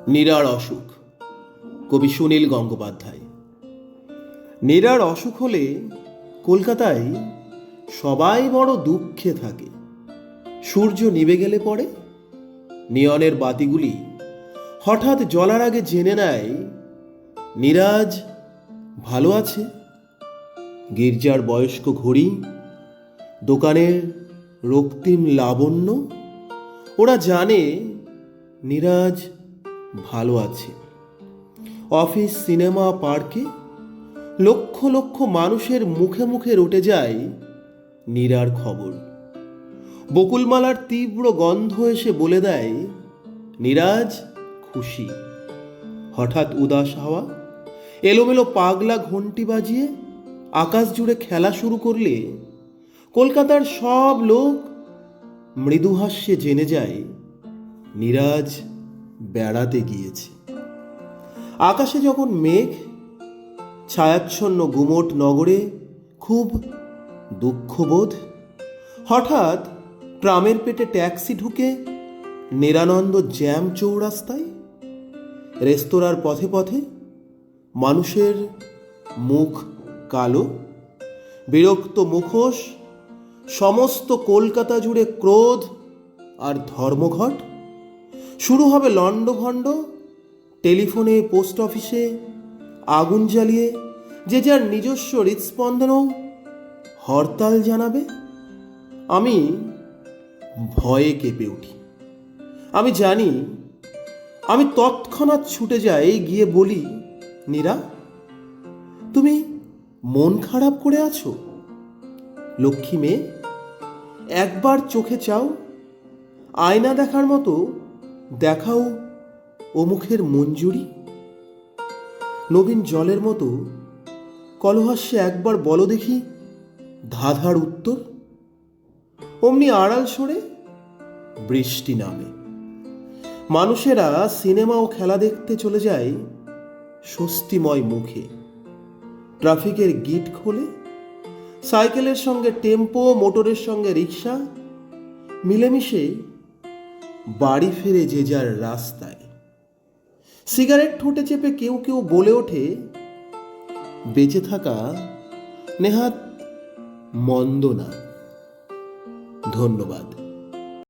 নীরার অসুখ, কবি সুনীল গঙ্গোপাধ্যায়। নীরার অসুখ হলে কলকাতায় সবাই বড় দুঃখে থাকে। সূর্য নিভে গেলে পরে নিয়নের বাতিগুলি হঠাৎ জ্বলার আগে জেনে নেয় নীরাজ ভালো আছে। গির্জার বয়স্ক ঘড়ি, দোকানের রক্তিম লাবণ্য, ওরা জানে নীরাজ ভালো আছে। অফিস, সিনেমা, পার্কে লক্ষ লক্ষ মানুষের মুখে মুখে রটে যায় নীরার খবর। বকুলমালার তীব্র গন্ধ এসে বলে দেয় নীরাজ খুশি। হঠাৎ উদাস হাওয়া এলোমেলো পাগলা ঘন্টি বাজিয়ে আকাশ জুড়ে খেলা শুরু করলে কলকাতার সব লোক মৃদুহাস্যে জেনে যায় নীরাজ বেড়াতে গিয়েছে। আকাশে যখন মেঘ, ছায়াচ্ছন্ন গুমোট নগরে খুব দুঃখবোধ। হঠাৎ ট্রামের পেটে ট্যাক্সি ঢুকে নিরানন্দ জ্যাম চৌরাস্তায়। রেস্তোরাঁর পথে পথে মানুষের মুখ কালো, বিরক্ত মুখোশ। সমস্ত কলকাতা জুড়ে ক্রোধ আর ধর্মঘট। শুরু হবে লণ্ডভণ্ড। টেলিফোনে, পোস্ট অফিসে আগুন জ্বালিয়ে যে যার নিজস্ব হৃৎস্পন্দনও হরতাল জানাবে। আমি ভয়ে কেঁপে উঠি। আমি জানি, আমি তৎক্ষণাৎ ছুটে যাই, গিয়ে বলি, নীরা, তুমি মন খারাপ করে আছো? লক্ষ্মী মেয়ে, একবার চোখে চাও, আয়না দেখার মতো দেখাও ও মুখের মঞ্জুরি। নবীন জলের মতো কলহাস্যে একবার বলো দেখি ধাঁধার উত্তর। অমনি আড়াল সরে বৃষ্টি নামে। মানুষেরা সিনেমা ও খেলা দেখতে চলে যায় স্বস্তিময় মুখে। ট্রাফিকের গিট খোলে। সাইকেলের সঙ্গে টেম্পো, মোটরের সঙ্গে রিক্সা মিলেমিশে বাড়ি ফেরে যে যার রাস্তায়। সিগারেট ঠোঁটে চেপে কেউ কেউ বলে ওঠে, বেঁচে থাকা নেহাত মন্দ না। ধন্যবাদ।